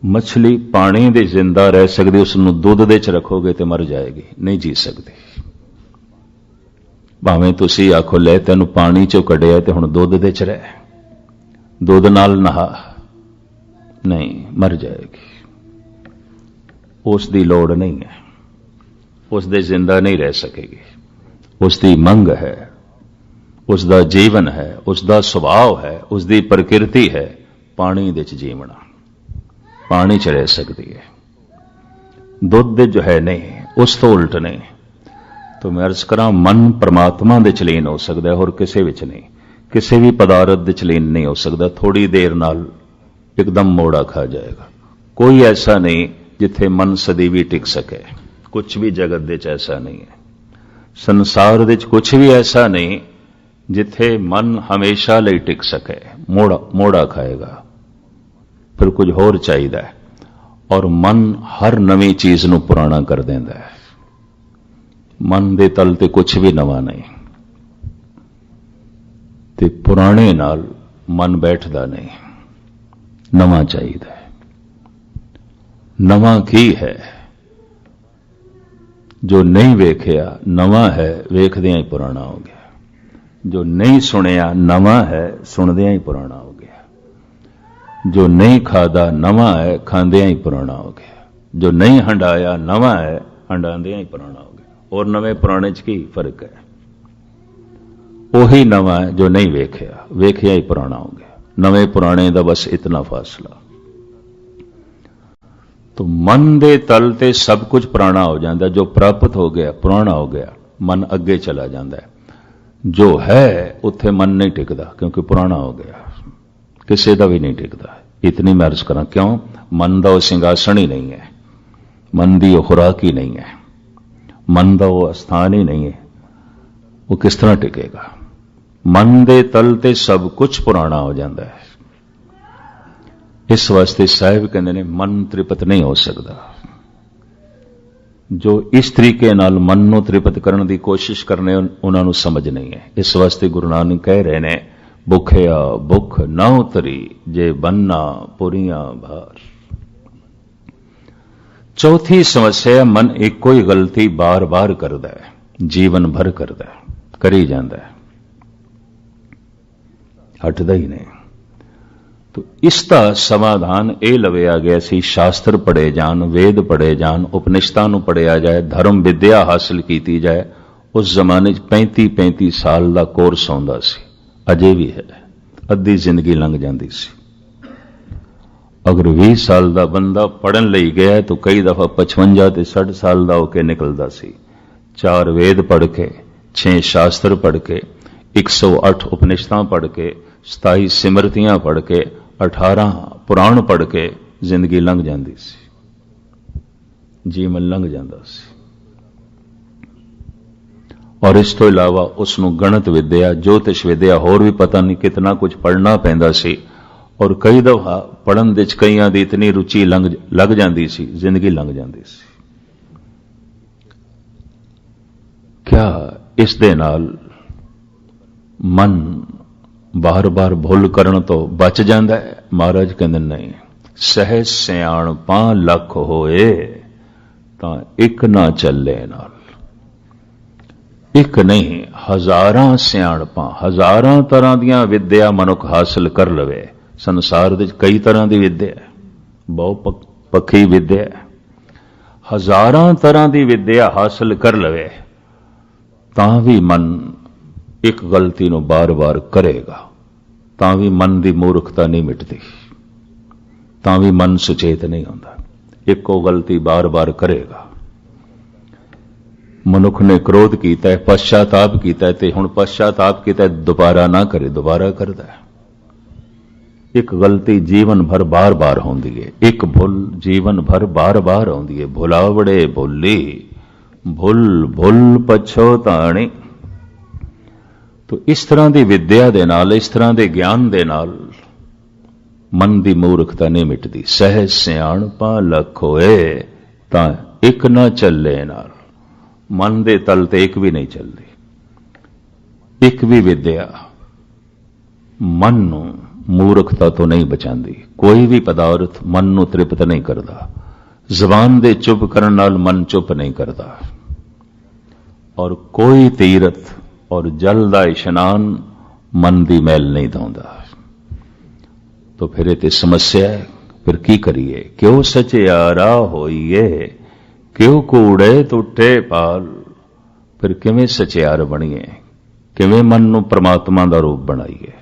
मछली पानी दे जिंदा रह सकती, उसनूं दुध दे च रखोगे तो मर जाएगी, नहीं जी सकती। भावें तुसी आखो ले तेनू पानी चों कढ़िया ते हुण दुध दे च रह, दुध नाल नहा, नहीं, मर जाएगी। उसकी लोड़ नहीं है, उसदे जिंदा नहीं रह सकेगी। उसकी मंग है, उसका जीवन है, उसका सुभाव है, उसकी प्रकृति है पानी दे च जीवना, पानी च रह सकती है। दुध दे जो है नहीं, उस तो उल्ट नहीं। तो मैं अर्ज करा, मन परमात्मा दे च लीन हो सकता है और किसी विच नहीं, किसी भी पदार्थ दे च लीन नहीं हो सकता। थोड़ी देर नाल एकदम मोड़ा खा जाएगा। कोई ऐसा नहीं जिथे मन सदी टिक सके, कुछ भी जगत दे च ऐसा नहीं है। संसार दे च कुछ भी ऐसा नहीं जिथे मन हमेशा लई टिक सके, मोड़ा खाएगा, फिर कुछ होर चाहिए। और मन हर नवी चीज नूं पुराना कर देंदा है। मन दे तल ते कुछ भी नवा नहीं, ते पुराने नाल मन बैठदा नहीं, नवा चाहिए। नवा की है? जो नहीं वेखिया नवा है, वेखदियां ही पुराना हो गया। जो नहीं सुनिया नवा है, सुनदियां ही पुराना हो गया। जो नहीं खादा नवा है, खांदियां ही पुराना हो गया। जो नहीं हंडाया नवा है, हंडांदियां ही पुराना हो गया। और नवे पुराने च की फर्क है? वही नवा है जो नहीं वेखिया, वेखिया ही पुराना हो गया। नवे पुराने दा बस इतना फासला। तो मन दे तल ते सब कुछ पुराना हो जाता। जो प्राप्त हो गया पुराना हो गया, मन अगे चला जाता है। जो है उत्थे मन नहीं टिकता, क्योंकि पुराना हो गया। किसी का भी नहीं टिकता। इतनी मैं अर्ज करा, क्यों? मन का वह सिंहासन ही नहीं है, मन की वह खुराक ही नहीं है, मन का वह स्थान ही नहीं है, वो किस तरह टिकेगा? मन दे तल ते सब कुछ पुराना हो जाता है। इस वास्ते साहिब कहते हैं मन तृप्त नहीं हो सकता। जो इस तरीके नाल मन नूं तृप्त करने की कोशिश करने, उन्होंने समझ नहीं है। इस वास्ते गुरु नानक कह रहे हैं, भुखया भुख ना उतरी जे बन्ना पुरियां भार। चौथी समस्या, मन एक कोई गलती बार बार करता है, जीवन भर करता है, करी जाता है, हटदा ही नहीं। तो इसका समाधान यह लविया गया सी, शास्त्र पढ़े जान, वेद पढ़े जान, उपनिषदां नूं पढ़िया जाए, धर्म विद्या हासिल की जाए। उस जमाने 35-35 साल का कोर्स आउंदा सी, अजे भी है। अद्धी जिंदगी लंघ जाती सी। अगर 20 साल का बंदा पढ़न लई गया तो कई दफा 55 ते 60 साल का होकर निकलता सी। 4 वेद पढ़ के, 6 शास्त्र पढ़ के, 108 उपनिषदां पढ़ के, 27 सिमरतियां पढ़ के, 18 पुराण पढ़ के जिंदगी लंघ जाती सी, जीवन लंघ जाता सी। और इस तो इलावा उसनूं गणित विद्या, ज्योतिष विद्या, होर भी पता नहीं कितना कुछ पढ़ना पैंदा सी। और कई दफा पढ़न दे कईयां दी इतनी रुचि लग जाती सी, जिंदगी लंघ जाती सी। क्या इस दे नाल मन बार बार भुल करन तो बच जाता है? महाराज कहते नहीं, सहज सियाणपां लख होए ਤਾਂ ਇੱਕ ਨਾ ਚੱਲੇ ਨਾਲ। ਇੱਕ ਨਹੀਂ, ਹਜ਼ਾਰਾਂ ਸਿਆਣਪਾਂ, ਹਜ਼ਾਰਾਂ ਤਰ੍ਹਾਂ ਦੀਆਂ ਵਿਦਿਆ ਮਨੁੱਖ ਹਾਸਲ ਕਰ ਲਵੇ। ਸੰਸਾਰ ਦੇ ਕਈ ਤਰ੍ਹਾਂ ਦੀ ਵਿਦਿਆ ਹੈ, ਬਹੁ ਪੱਖੀ ਵਿਦਿਆ ਹੈ। ਹਜ਼ਾਰਾਂ ਤਰ੍ਹਾਂ ਦੀ ਵਿਦਿਆ ਹਾਸਲ ਕਰ ਲਵੇ ਤਾਂ ਵੀ ਮਨ ਇੱਕ ਗਲਤੀ ਨੂੰ ਬਾਰ-ਬਾਰ ਕਰੇਗਾ, ਤਾਂ ਵੀ ਮਨ ਦੀ ਮੂਰਖਤਾ ਨਹੀਂ ਮਿਟਦੀ, ਤਾਂ ਵੀ ਮਨ ਸੁਚੇਤ ਨਹੀਂ ਹੁੰਦਾ, ਇੱਕੋ ਗਲਤੀ ਬਾਰ-ਬਾਰ ਕਰੇਗਾ। ਮਨੁੱਖ ਨੇ ਕ੍ਰੋਧ ਕੀਤਾ ਹੈ, ਪਛਤਾਪ ਕੀਤਾ ਹੈ, ਤੇ ਹੁਣ ਪਛਤਾਪ ਕੀਤਾ ਦੁਬਾਰਾ ਨਾ ਕਰੇ, ਦੁਬਾਰਾ ਕਰਦਾ ਹੈ। ਇੱਕ ਗਲਤੀ ਜੀਵਨ ਭਰ ਬਾਰ-ਬਾਰ ਹੁੰਦੀ ਹੈ, ਇੱਕ ਭੁੱਲ ਜੀਵਨ ਭਰ ਬਾਰ-ਬਾਰ ਆਉਂਦੀ ਹੈ। ਭੁਲਾਵੜੇ ਭੁੱਲੀ, ਭੁੱਲ ਭੁੱਲ ਪਛੋਤਾਣੀ। ਤੋ ਇਸ ਤਰ੍ਹਾਂ ਦੀ ਵਿਦਿਆ ਦੇ ਨਾਲ, ਇਸ ਤਰ੍ਹਾਂ ਦੇ ਗਿਆਨ ਦੇ ਨਾਲ ਮਨ ਦੀ ਮੂਰਖਤਾ ਨਹੀਂ ਮਿਟਦੀ। ਸਹਿਜ ਸਿਆਣਪਾਂ ਲੱਖ ਹੋਏ ਤਾਂ ਇੱਕ ਨਾ ਚੱਲੇ ਨਾਲ। ਮਨ ਦੇ ਤਲ ਤੇ ਇੱਕ ਵੀ ਨਹੀਂ ਚੱਲਦੀ। ਇੱਕ ਵੀ ਵਿਦਿਆ ਮਨ ਨੂੰ ਮੂਰਖਤਾ ਤੋਂ ਨਹੀਂ ਬਚਾਉਂਦੀ। ਕੋਈ ਵੀ ਪਦਾਰਥ ਮਨ ਨੂੰ ਤ੍ਰਿਪਤ ਨਹੀਂ ਕਰਦਾ। ਜ਼ਬਾਨ ਦੇ ਚੁੱਪ ਕਰਨ ਨਾਲ ਮਨ ਚੁੱਪ ਨਹੀਂ ਕਰਦਾ, ਔਰ ਕੋਈ ਤੀਰਥ ਔਰ ਜਲ ਦਾ ਇਸ਼ਨਾਨ ਮਨ ਦੀ ਮੈਲ ਨਹੀਂ ਧੋਂਦਾ। तो फिर ये समस्या है। फिर की करिए, क्यों सचियारा होइए, क्यों कूड़े टुटे पाल। फिर किवें सचियार बणीए, किवें मन नूं परमात्मा दा रूप बनाइए।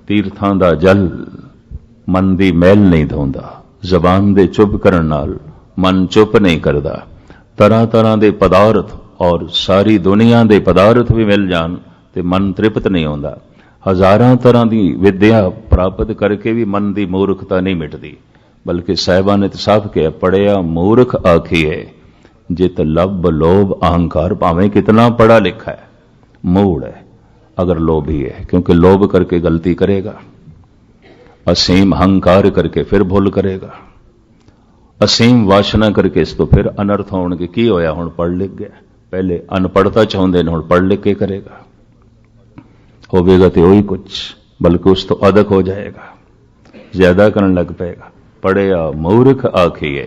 तीर्थां दा जल मन दी मैल नहीं धोंदा, जबान दे चुप करन नाल मन चुप नहीं करदा। तरह तरह दे पदार्थ और सारी दुनिया दे पदार्थ भी मिल जान ते मन तृप्त नहीं होंदा। हजारां तरह की विद्या प्राप्त करके भी मन की मूर्खता नहीं मिटती, बल्कि साहिबा ने तो साफ किया, पढ़िया मूर्ख आखिए जित लब लोभ अहंकार। भावें कितना पढ़ा लिखा है, मूड है अगर लोभी है, क्योंकि लोभ करके गलती करेगा, असीम अहंकार करके फिर भूल करेगा, असीम वासना करके इस तो फिर अनर्थ होणगे। की होया, हुण पढ़ लिख गया। पहले अनपढ़ता चाहुंदे ने, हुण पढ़ लिख के करेगा, होवेगा तो वही कुछ, बल्कि उस तो अधिक हो जाएगा, ज्यादा करने लग पेगा। पढ़िया मूर्ख आखिए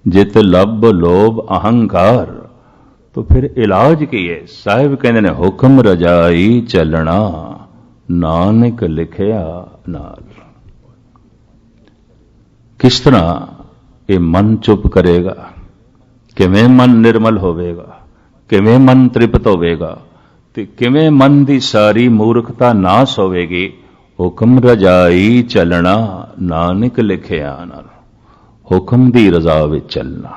जित लब लोभ अहंकार। तो फिर इलाज की है। साहिब कहते ने हुक्म रजाई चलना, नानक लिखिया नाल। किस तरह ये मन चुप करेगा, किवें मन निर्मल होवेगा, किवें मन तृप्त होवेगा, ते किवें मन दी सारी मूर्खता नाश होवेगी। हुक्म रजाई चलना, नानक लिखिया नाल। हुक्म दी रजा विच चलना।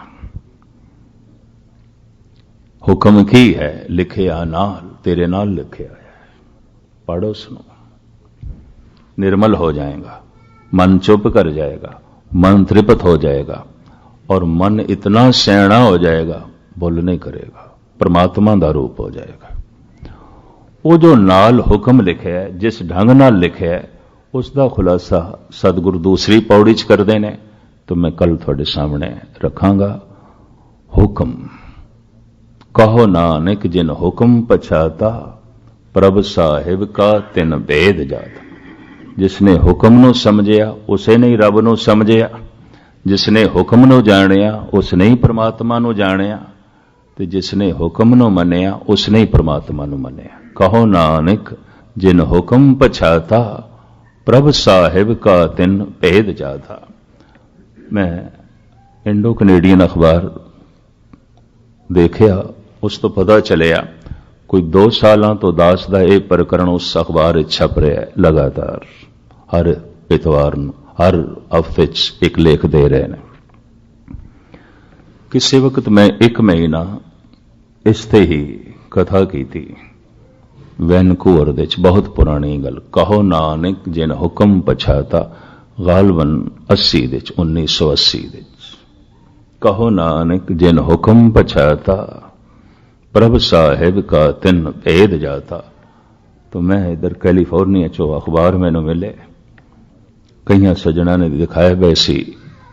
हुक्म की है, लिखिया नाल, तेरे नाल लिखिया है। पढ़ो सुनो, निर्मल हो जाएगा, मन चुप कर जाएगा, मन तृप्त हो जाएगा, और मन इतना सयाना हो जाएगा, भुल नहीं करेगा, परमात्मा दा रूप हो जाएगा। वो जो नाल हुक्म लिखे है, जिस ढंग नाल लिखे है, उसका खुलासा सतगुरु दूसरी पौड़ी च करते हैं, तो मैं कल थोड़े सामने रखांगा। हुक्म कहो नानक जिन हुक्म पछाता, प्रभ साहिब का तिन भेद जाता। जिसने हुक्म नूं समझिया उसे नहीं रब नूं समझिया, जिसने हुक्म नूं जाणिया उसने ही परमात्मा नूं जाणिया, ते जिसने हुक्म नूं मन्निया उसने ही परमात्मा नूं मन्निया। कहो नानक जिन हुक्म पछाता, प्रभ साहिब का तिन भेद जाता। मैं इंडो कनेडियन अखबार देखिया, उस तो पता चलिया कोई 2 सालों तो दास का यह प्रकरण उस अखबार छप रहा है लगातार। हर इतवार हर हफ्ते एक लेख दे रहे हैं। किसी वक्त मैं 1 महीना इसते ही कथा की थी वैनकूवर दे, बहुत पुरानी गल। कहो नानक जिन हुक्म पछाता, गालबन 80 दे, 1980 दे। कहो नानक जिन हुक्म पछाता, प्रभ साहिब का तिन भेद जाता। तो मैं इधर कैलिफोर्निया चो अखबार मैनू मिले, कई सज्जना ने दिखाया, वैसी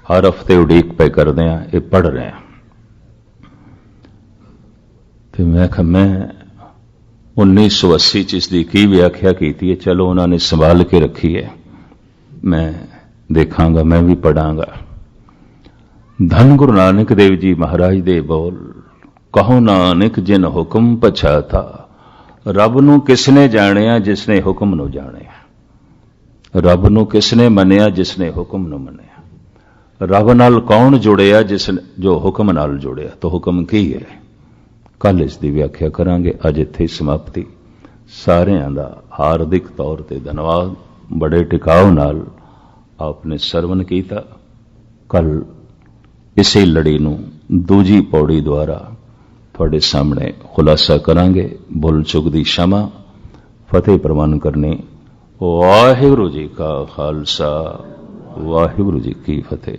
हर हफ्ते उड़ीक पे करते हैं, ये पढ़ रहे हैं। तो मैं कहा मैं 1980 च इसकी की व्याख्या की थी, चलो उन्होंने संभाल के रखी है, मैं देखांगा, मैं भी पढ़ांगा। धन गुरु नानक देव जी महाराज दे बोल, कहो नानक जिन हुक्म पछाता, रब नूं किसने जानिया जिसने हुक्म नूं जानिया। रब नूं किसने मनिया जिसने हुक्म नूं मनिया। रब नाल कौन जुड़िया जिसने जो हुक्म नाल जुड़िया। तो हुक्म की है, कल इसकी व्याख्या करांगे। अज इत्थे समाप्ति। सारिਆਂ ਦਾ हार्दिक तौर ते धन्यवाद। बड़े टिकाव नाल आपने सरवण कीता। कल इसे लड़ी नूं दूजी पौड़ी द्वारा तुहाडे सामने खुलासा करांगे। भुल चुक दी क्षमा, फतेह प्रवान करनी। वाहिगुरू जी का खालसा, वाहिगुरू जी की फतेह।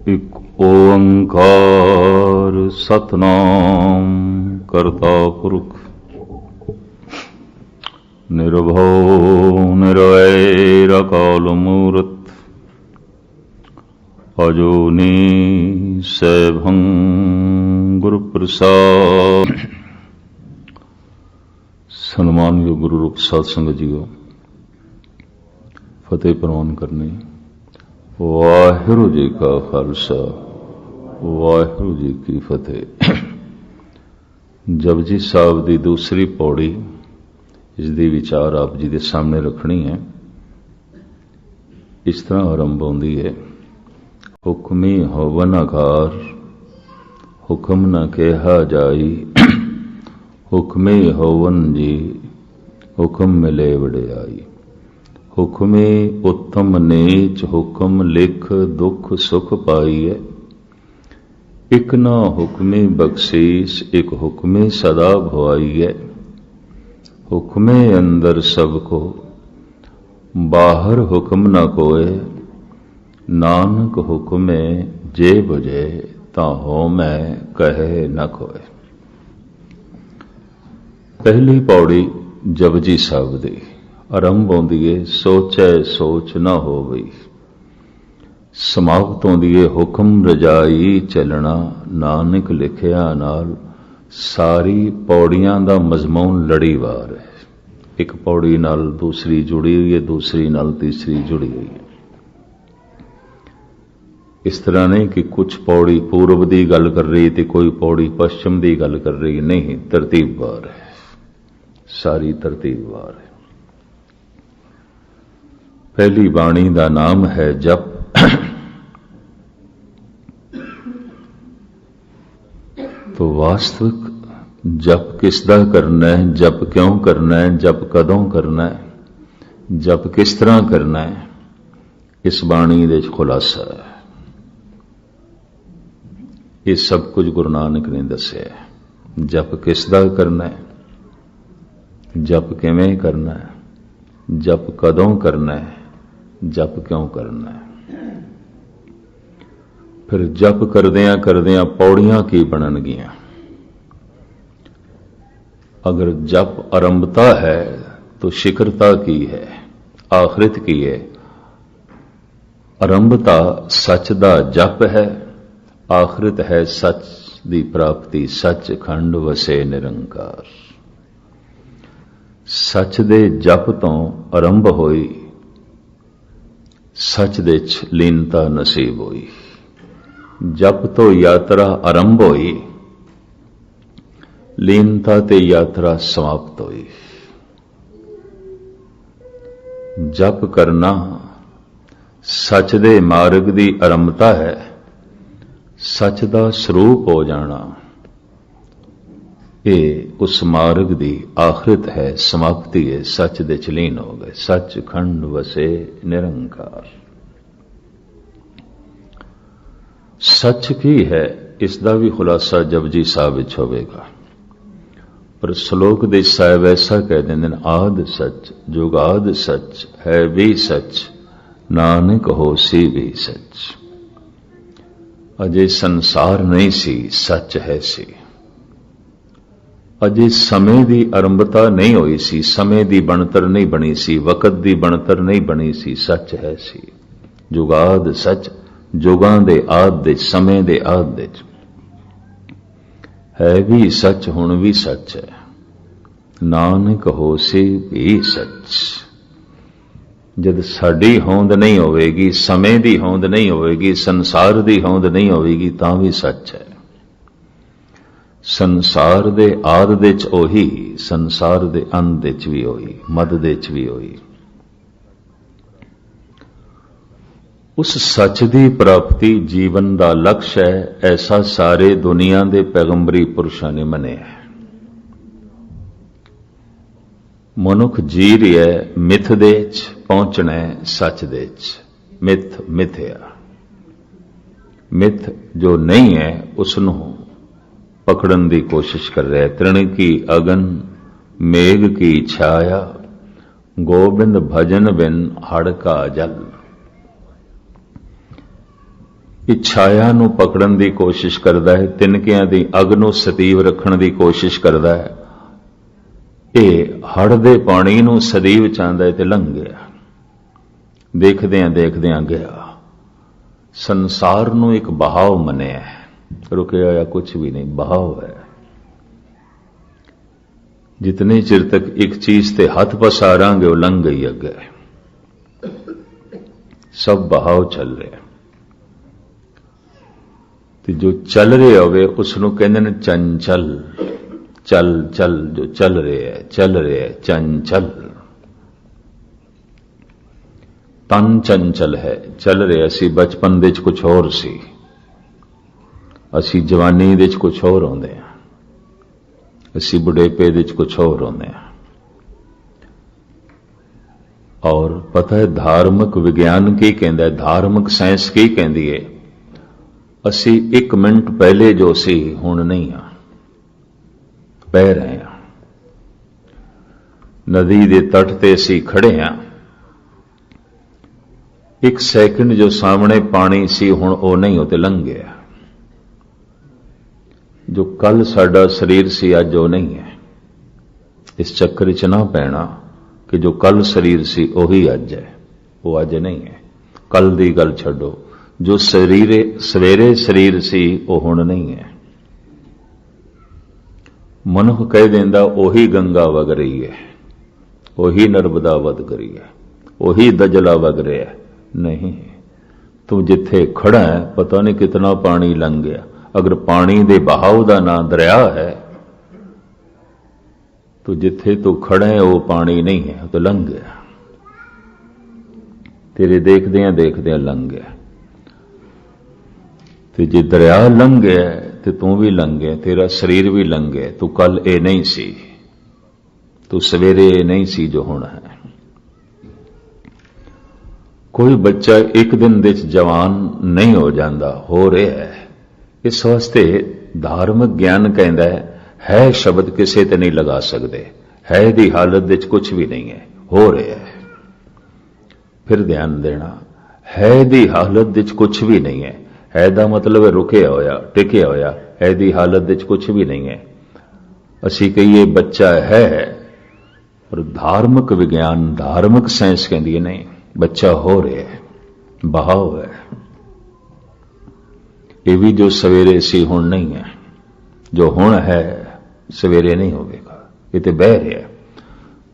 एक ओंकार सतनाम करता पुरख निर्भव निर्वैर अकाल मूरत अजूनी सैभं गुरु प्रसाद। सन्मानयोग गुरु रूप साध संगत जीओ, फतेह प्रवान करनी। वाहिगुरू जी का खालसा, वाहिगुरू जी की फतेह। जपजी साहब की दूसरी पौड़ी, इसकी विचार आप जी के सामने रखनी है। इस तरह आरंभ होती है, हुक्मी होवन आकार, हुक्म न कहा जाई। हुक्मे होवन जी, हुक्म मिले वडियाई। हुक्मे उत्तम नीच, हुक्म लिख दुख सुख पाईए। एक ना हुक्मे बख्शीस, एक हुक्मे सदा भवाईए। हुक्मे अंदर सबको, बाहर हुक्म न कोय। नानक हुक्मे जे बुझे, ताहो मैं कहे न कोय। पहली पौड़ी जपजी साहब दी आरंभ होंदी है, सोचै सोच न होवई। समाप्त होंदी है, हुक्म रजाई चलना नानक लिखिया नाल। सारी पौड़ियां दा मजमून लड़ीवार है। एक पौड़ी नाल दूसरी जुड़ी हुई है, दूसरी नाल तीसरी जुड़ी हुई है। इस तरह नहीं कि कुछ पौड़ी पूर्व की गल कर रही थी, कोई पौड़ी पश्चिम की गल कर रही। नहीं, तरतीबवार है, सारी तरतीबवार है। पहली बाणी का नाम है जप। तो वास्तविक जप किसदा करना है, जप क्यों करना है, जप कदों करना है, जप किस तरह करना है, इस बाणी दे खुलासा है। ये सब कुछ गुरु नानक ने दस्या है। जप किसदा करना है, जप किवें करना है, जप कदों करना है, जप क्यों करना है। फिर जप करदियां करदियां पौड़ियां की बननगियां। अगर जप आरंभता है तो शिखरता की है, आखिरत की है। आरंभता सच दा जप है, आखिरत है सच दी प्राप्ति। सच खंड वसे निरंकार। सच दे जप तो आरंभ होई, सच दे लीनता नसीब होई। जप तो यात्रा आरंभ होई, लीनता ते यात्रा समाप्त होई। जप करना सच दे मार्ग दी आरंभता है, सच दा स्वरूप हो जाना ये उस मार्ग दी आखिरत है, समाप्ति है। सच दे लीन हो गए। सच खंड वसे निरंकार। सच की है, इसका भी खुलासा जपजी साहब विच होवेगा। पर श्लोक दे साहिब ऐसा कह देंगे, आद सच जुगाद सच है भी सच, नानक होसी भी सच। अजे संसार नहीं सी, सच है सी। अजे समय दी आरंभता नहीं हुई सी, समय दी बनतर नहीं बनी सी, वकत दी बनतर नहीं बनी सी, सच है सी। जुगाद सच, जुगां दे आद दे, समय दे आद दे है भी सच, हुण भी सच है। नानक होसी भी सच। जद साडी होंद नहीं होवेगी, समय दी होंद नहीं होवेगी, संसार दी होंद नहीं होवेगी, तां भी सच है। संसार दे आद दे च ओही, संसार दे अंत दे च भी ओही, मद दे च भी ओही। उस सच दी प्राप्ति जीवन दा लक्ष्य है, ऐसा सारे दुनिया दे पैगंबरी पुरुषां ने मन्निया है। मनुख जी रिहा है मिथ दे च, पहुंचना है सच दे च। मिथ मिथ्या, मिथ जो नहीं है उसनों पकड़न की कोशिश कर रहा है। तृण की अगन, मेघ की छाया, गोबिंद भजन बिन हड़ का जल। इस छाया नूं पकड़न की कोशिश करता है, तिनकियां दी अग नूं सतीव रखण की कोशिश करता है। ये हड़ दे पानी नूं सदैव चाहता है ते लंघ गया, देखदियां देखदियां गया। संसार नूं एक बहाव मन्निया है, रुकया या कुछ भी नहीं, बहाव है। जितने चिर तक एक चीज ते हाथ पसारांगे वो लंघ गई अगे। सब बहाव चल रहे, तो जो चल रहे होवे उसनों कहंदे ने चंचल। चल चल, जो चल रहे है, चल रहे है, चंचल। तन चंचल है, चल रहे। असी बचपन दे च कुछ होर सी, असी जवानी दे च कुछ होर होंदे हैं, असी बुढ़ेपे दे च कुछ होर होंदे हैं। और पता है धार्मिक विज्ञान की कहंदा है, धार्मिक साइंस की कहंदी है, असी 1 मिनट पहले जो सी हुण नहीं आ, बह रहे हैं। नदी दे तट ते असी खड़े हैं, 1 सेकंड जो सामने पानी सी हुण वो नहीं होते, लंघ गया। जो कल साडा शरीर सी अज वो नहीं है। इस चक्कर च ना पैना कि जो कल शरीर सी वही अज है, वो अज नहीं है। कल दी गल छड्डो, जो सवेरे शरीर सी वो हुण नहीं है। मनुख कह देंदा ओही गंगा वग रही है, ओही नर्मदा वग रही है, ओही दजला वग रहा है। नहीं, तू जिथे खड़ा है पता नहीं कितना पानी लंघ गया। अगर पानी दे बहाव का नाम दरिया है तो जिथे तू खड़ा है वो पानी नहीं है, तो लंघ गया। तेरे देखदियां देखदियां लंघ गया। तो जे दरिया लंघ गया तो तू भी लंघ गया, तेरा शरीर भी लंघ गया। तू कल ए नहीं सी, तू सवेरे ए नहीं सी जो होना है। कोई बच्चा 1 दिन दे जवान नहीं हो जाता, हो रहा है। इस वास्ते धार्मिक ज्ञान कहता है शब्द किसे ते नहीं लगा सकते, है दी हालत दे कुछ भी नहीं है, हो रहा है। फिर ध्यान देना, है दी हालत दे कुछ भी नहीं है दा मतलब है रुके होया, टिके होया। है दी हालत दे कुछ भी नहीं है। असी कहिए बच्चा है, और धार्मिक विज्ञान, धार्मिक साइंस कहती है नहीं, बच्चा हो रहा है, बहाव है। ये भी जो सवेरे सी हुण नहीं है, जो हुण है सवेरे नहीं होगा, ये तो बह रहा है।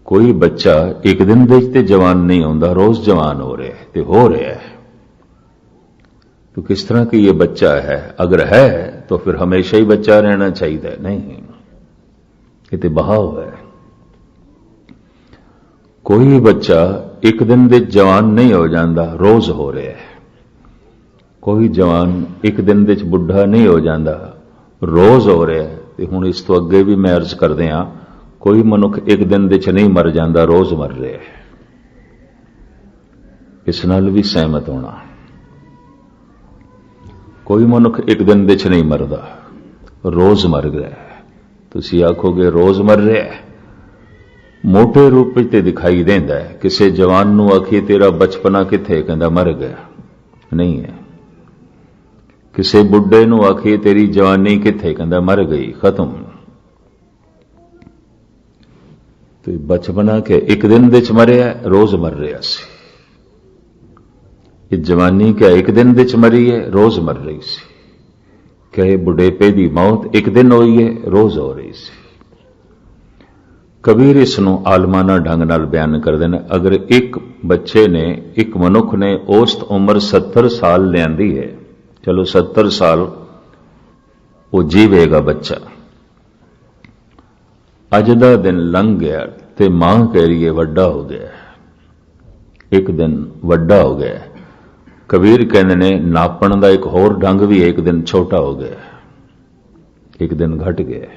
कोई बच्चा 1 दिन देखते जवान नहीं होता, रोज जवान हो रहा है, तो हो रहा है। तो किस तरह की ये बच्चा है? अगर है तो फिर हमेशा ही बच्चा रहना चाहिए, नहीं, ये तो बहाव है। कोई बच्चा 1 दिन दे जवान नहीं हो जाता, रोज हो रहा है। कोई जवान 1 दिन दे बुढ़ा नहीं हो जाता, रोज हो रहा है। तो हुण इस तो अगे भी मैं अर्ज करदे हां, कोई मनुख 1 दिन दे नहीं मर जाता, रोज मर रहा है। इस नाल भी सहमत होना। कोई मनुख 1 दिन दे नहीं मरदा, रोज मर गया है। ਤੁਸੀਂ ਆਖੋਗੇ ਰੋਜ਼ ਮਰ ਰਿਹਾ ਹੈ, ਮੋਟੇ ਰੂਪ ਵਿੱਚ ਤੇ ਦਿਖਾਈ ਦਿੰਦਾ ਹੈ। ਕਿਸੇ ਜਵਾਨ ਨੂੰ ਆਖੀਏ ਤੇਰਾ ਬਚਪਨਾ ਕਿੱਥੇ, ਕਹਿੰਦਾ ਮਰ ਗਿਆ, ਨਹੀਂ ਹੈ। ਕਿਸੇ ਬੁੱਢੇ ਨੂੰ ਆਖੀਏ ਤੇਰੀ ਜਵਾਨੀ ਕਿੱਥੇ, ਕਹਿੰਦਾ ਮਰ ਗਈ, ਖਤਮ। ਤੇ ਬਚਪਨਾ ਕਿ ਇੱਕ ਦਿਨ ਦੇ ਚ ਮਰਿਆ, ਰੋਜ਼ ਮਰ ਰਿਹਾ ਸੀ। ਇਹ ਜਵਾਨੀ ਕਿ ਇੱਕ ਦਿਨ ਦੇ ਚ ਮਰੀ ਹੈ, ਰੋਜ਼ ਮਰ ਰਹੀ ਸੀ। ਕਿ ਬੁਢੇਪੇ ਦੀ ਮੌਤ ਇੱਕ ਦਿਨ ਹੋਈ ਹੈ, ਰੋਜ਼ ਹੋ ਰਹੀ ਸੀ। ਕਬੀਰ ਇਸ ਨੂੰ ਆਲਮਾਨਾ ਢੰਗ ਨਾਲ ਬਿਆਨ ਕਰਦੇ ਨੇ। ਅਗਰ ਇੱਕ ਬੱਚੇ ਨੇ, ਇੱਕ ਮਨੁੱਖ ਨੇ ਔਸਤ ਉਮਰ 70 ਸਾਲ ਲਿਆਂਦੀ ਹੈ, ਚਲੋ 70 ਸਾਲ ਉਹ ਜੀਵੇਗਾ ਬੱਚਾ। ਅੱਜ ਦਾ ਦਿਨ ਲੰਘ ਗਿਆ ਤੇ ਮਾਂ ਕਹਿ ਰਹੀ ਹੈ ਵੱਡਾ ਹੋ ਗਿਆ, ਇੱਕ ਦਿਨ ਵੱਡਾ ਹੋ ਗਿਆ। ਕਬੀਰ ਕਹਿੰਦੇ ਨੇ ਨਾਪਣ ਦਾ ਇੱਕ ਹੋਰ ਢੰਗ ਵੀ ਹੈ, ਇੱਕ ਦਿਨ ਛੋਟਾ ਹੋ ਗਿਆ, ਇੱਕ ਦਿਨ ਘਟ ਗਿਆ।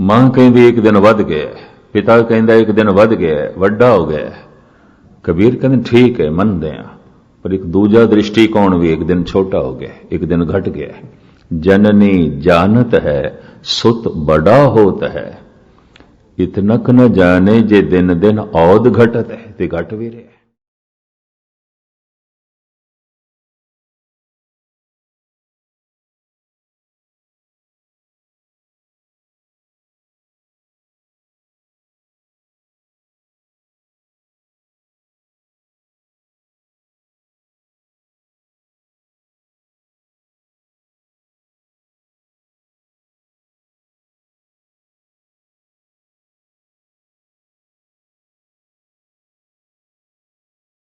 ਮਾਂ ਕਹਿੰਦੀ ਇੱਕ ਦਿਨ ਵੱਧ ਗਿਆ, ਪਿਤਾ ਕਹਿੰਦਾ ਇੱਕ ਦਿਨ ਵੱਧ ਗਿਆ, ਵੱਡਾ ਹੋ ਗਿਆ। ਕਬੀਰ ਕਹਿੰਦੇ ਠੀਕ ਹੈ, ਮੰਨਦੇ ਆ, ਪਰ ਇੱਕ ਦੂਜਾ ਦ੍ਰਿਸ਼ਟੀਕੋਣ ਵੀ, ਇੱਕ ਦਿਨ ਛੋਟਾ ਹੋ ਗਿਆ, ਇੱਕ ਦਿਨ ਘਟ ਗਿਆ। ਜਨਨੀ ਜਾਣਤ ਹੈ ਸੁਤ ਬੜਾ ਹੋਤ ਹੈ, ਇਤਨਕ ਨ ਜਾਣੇ ਜੇ ਦਿਨ ਦਿਨ ਔਦ ਘਟਤ ਹੈ, ਤੇ ਘਟ ਵੀ ਰਿਹਾ।